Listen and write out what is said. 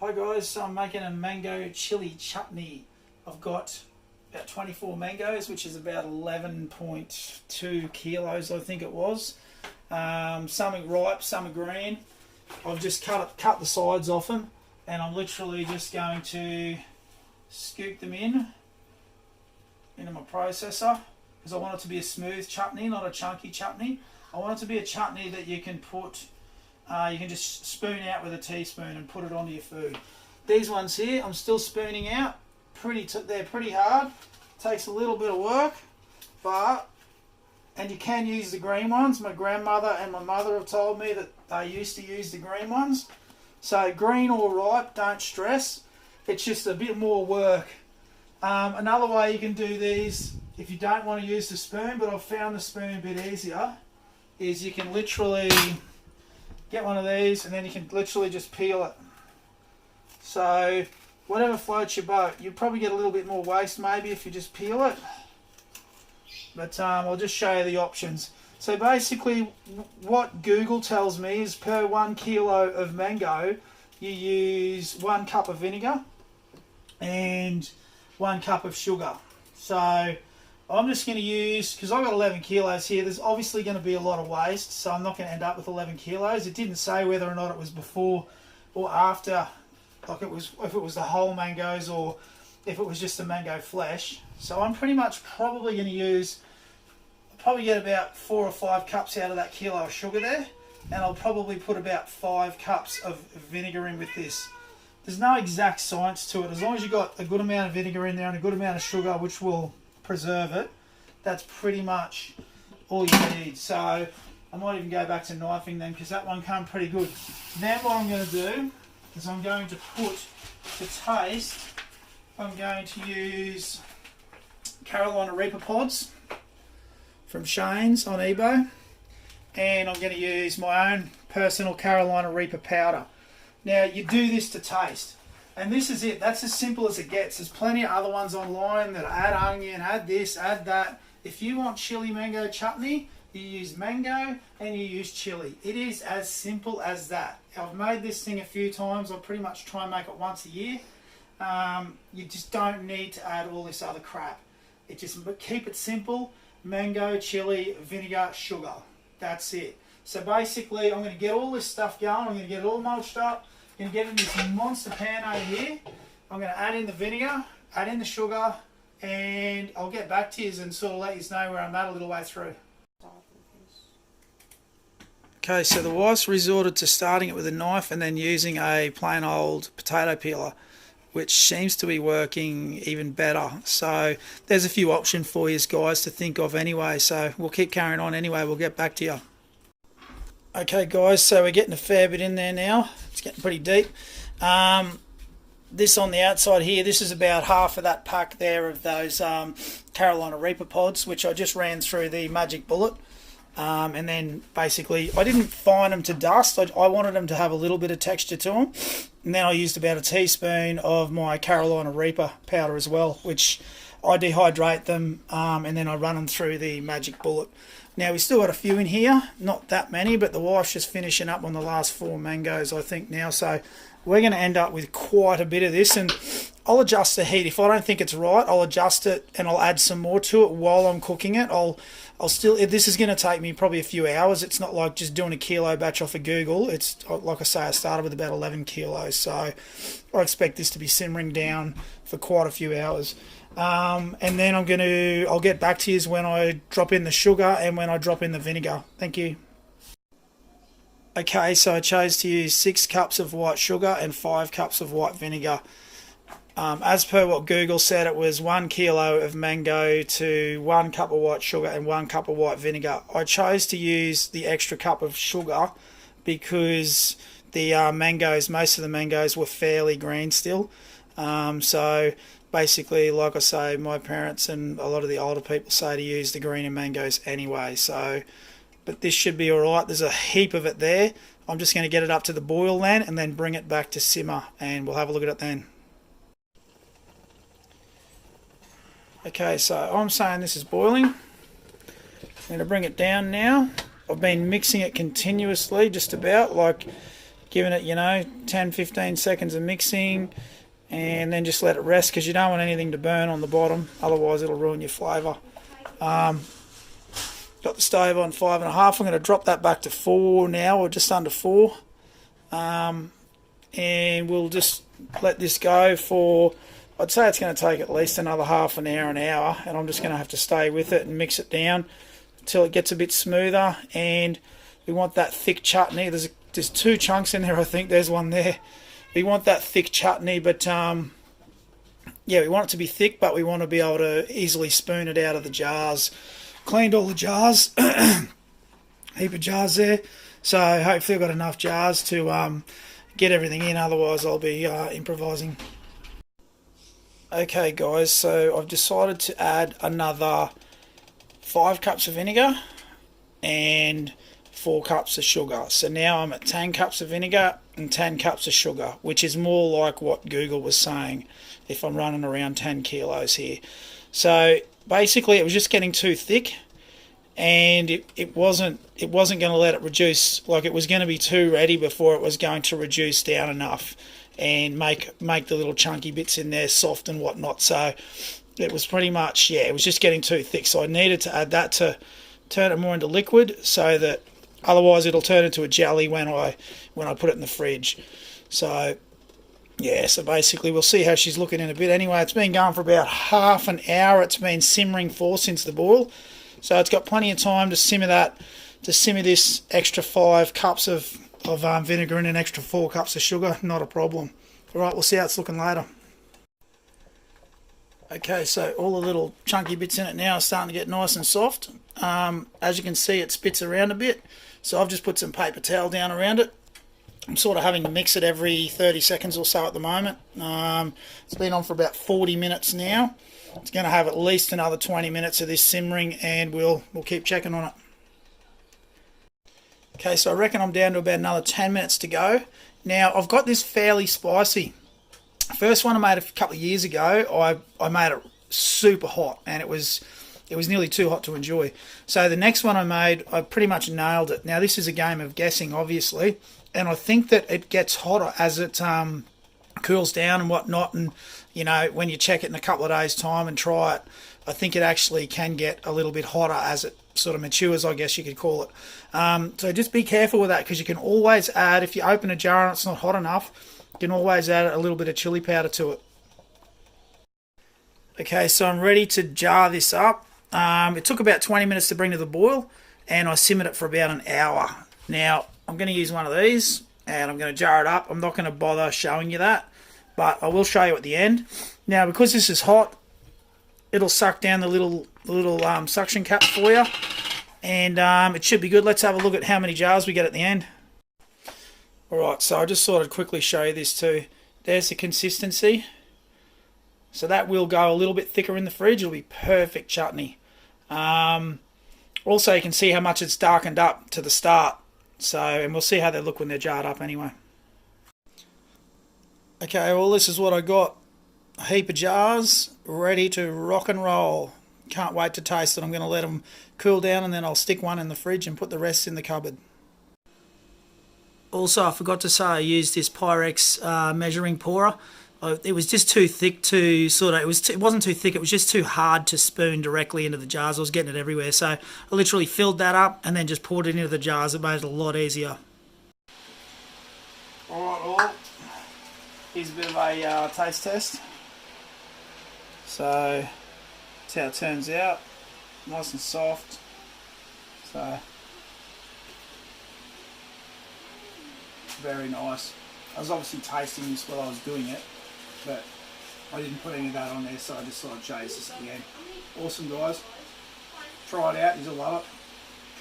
Hi guys, so I'm making a mango chili chutney. I've got about 24 mangoes, which is about 11.2 kilos I think it was. Some are ripe, some are green. I've just cut the sides off them, and I'm literally just going to scoop them into my processor, because I want it to be a smooth chutney, not a chunky chutney. I want it to be a chutney that you can put you can just spoon out with a teaspoon and put it onto your food. These ones here, I'm still spooning out. They're pretty hard. Takes a little bit of work, and you can use the green ones. My grandmother and my mother have told me that they used to use the green ones. So green or ripe, don't stress. It's just a bit more work. Another way you can do these, if you don't want to use the spoon, but I've found the spoon a bit easier, is you can literally get one of these and then you can literally just peel it. So whatever floats your boat. You'll probably get a little bit more waste maybe if you just peel it, but I'll just show you the options. So basically what Google tells me is per 1 kilo of mango you use 1 cup of vinegar and 1 cup of sugar. So I'm just going to use, because I've got 11 kilos here, there's obviously going to be a lot of waste, so I'm not going to end up with 11 kilos. It didn't say whether or not it was before or after, like if it was the whole mangoes or if it was just the mango flesh. So I'm pretty much probably going to use, I'll probably get about 4 or 5 cups out of that kilo of sugar there, and I'll probably put about 5 cups of vinegar in with this. There's no exact science to it. As long as you've got a good amount of vinegar in there and a good amount of sugar, which will preserve it, that's pretty much all you need. So I might even go back to knifing them, because that one came pretty good. Then what I'm going to do is I'm going to put, to taste, I'm going to use Carolina Reaper pods from Shane's on eBay, and I'm going to use my own personal Carolina Reaper powder. Now you do this to taste, and this is it. That's as simple as it gets. There's plenty of other ones online that add onion, add this, add that. If you want chili mango chutney, you use mango and you use chili. It is as simple as that. I've made this thing a few times. I pretty much try and make it once a year. You just don't need to add all this other crap. Keep it simple. Mango, chili, vinegar, sugar. That's it. So basically I'm going to get all this stuff going. I'm going to get it all mulched up. I'm going to get in this monster pan over here. I'm going to add in the vinegar, add in the sugar, and I'll get back to you and sort of let you know where I'm at a little way through. Okay, so the wife's resorted to starting it with a knife and then using a plain old potato peeler, which seems to be working even better. So there's a few options for you guys to think of anyway. So we'll keep carrying on anyway. We'll get back to you. Okay guys, so we're getting a fair bit in there now. It's getting pretty deep. This on the outside here, this is about half of that pack there of those Carolina Reaper pods, which I just ran through the magic bullet. And then basically I didn't fine them to dust. I wanted them to have a little bit of texture to them. And then I used about a teaspoon of my Carolina Reaper powder as well, which I dehydrate them, and then I run them through the magic bullet. Now we still got a few in here, not that many, but the wife's just finishing up on the last 4 mangoes I think now. So we're going to end up with quite a bit of this, and I'll adjust the heat. If I don't think it's right, I'll adjust it and I'll add some more to it while I'm cooking it. This is going to take me probably a few hours. It's not like just doing a kilo batch off of Google. It's like I say, I started with about 11 kilos, so I expect this to be simmering down for quite a few hours. And then I'll get back to you when I drop in the sugar and when I drop in the vinegar. Thank you. Okay, so I chose to use 6 cups of white sugar and 5 cups of white vinegar. As per what Google said, it was 1 kilo of mango to 1 cup of white sugar and 1 cup of white vinegar. I chose to use the extra cup of sugar because the most of the mangoes were fairly green still. So basically, like I say, my parents and a lot of the older people say to use the greener mangoes anyway. So, but this should be alright. There's a heap of it there. I'm just going to get it up to the boil then and then bring it back to simmer, and we'll have a look at it then. Okay, so I'm saying this is boiling. I'm going to bring it down now. I've been mixing it continuously, just about, like giving it, 10-15 seconds of mixing, and then just let it rest because you don't want anything to burn on the bottom, otherwise it'll ruin your flavour. Got the stove on 5.5. I'm going to drop that back to 4 now, or just under 4. And we'll just let this go for, I'd say it's going to take at least another half an hour, and I'm just going to have to stay with it and mix it down until it gets a bit smoother. And we want that thick chutney. There's 2 chunks in there, I think. There's one there. We want that thick chutney, but yeah, we want it to be thick, but we want to be able to easily spoon it out of the jars. Cleaned all the jars, heap of jars there, so hopefully I've got enough jars to get everything in, otherwise I'll be improvising. Okay guys, so I've decided to add another 5 cups of vinegar and 4 cups of sugar. So now I'm at 10 cups of vinegar and 10 cups of sugar, which is more like what Google was saying if I'm running around 10 kilos here. So basically it was just getting too thick, and it wasn't going to let it reduce. Like, it was going to be too ready before it was going to reduce down enough and make the little chunky bits in there soft and whatnot. So it was pretty much, yeah, it was just getting too thick. So I needed to add that to turn it more into liquid, so that otherwise it'll turn into a jelly when I put it in the fridge. So yeah, so basically we'll see how she's looking in a bit. Anyway, it's been going for about half an hour. It's been simmering for since the boil, so it's got plenty of time to simmer this extra 5 cups of vinegar and an extra 4 cups of sugar. Not a problem. All right, we'll see how it's looking later. Okay, so all the little chunky bits in it now are starting to get nice and soft. As you can see, it spits around a bit, so I've just put some paper towel down around it. I'm sort of having to mix it every 30 seconds or so at the moment. It's been on for about 40 minutes now. It's going to have at least another 20 minutes of this simmering, and we'll keep checking on it. Okay, so I reckon I'm down to about another 10 minutes to go. Now, I've got this fairly spicy. First one I made a couple of years ago, I made it super hot, and it was nearly too hot to enjoy. So the next one I made, I pretty much nailed it. Now, this is a game of guessing, obviously, and I think that it gets hotter as it cools down and whatnot. And when you check it in a couple of days' time and try it, I think it actually can get a little bit hotter as it sort of matures, I guess you could call it. So just be careful with that, because you can always add, if you open a jar and it's not hot enough, you can always add a little bit of chili powder to it. Okay, so I'm ready to jar this up. It took about 20 minutes to bring to the boil, and I simmered it for about an hour. Now, I'm going to use one of these, and I'm going to jar it up. I'm not going to bother showing you that, but I will show you at the end. Now, because this is hot, it'll suck down the little suction cap for you, and it should be good. Let's have a look at how many jars we get at the end. Alright, so I just thought I'd quickly show you this too. There's the consistency. So that will go a little bit thicker in the fridge. It'll be perfect chutney. Also, you can see how much it's darkened up to the start. So, and we'll see how they look when they're jarred up anyway. Okay, well, this is what I got. A heap of jars ready to rock and roll. Can't wait to taste it. I'm going to let them cool down, and then I'll stick one in the fridge and put the rest in the cupboard. Also, I forgot to say I used this Pyrex measuring pourer. It was just too thick to it wasn't too thick, it was just too hard to spoon directly into the jars. I was getting it everywhere, so I literally filled that up and then just poured it into the jars. It made it a lot easier. Alright, all. Here's a bit of a taste test. So, that's how it turns out. Nice and soft. So, very nice. I was obviously tasting this while I was doing it, but I didn't put any of that on there, so I just thought I'd show you this at the end. Awesome, guys. Try it out, you'll love it.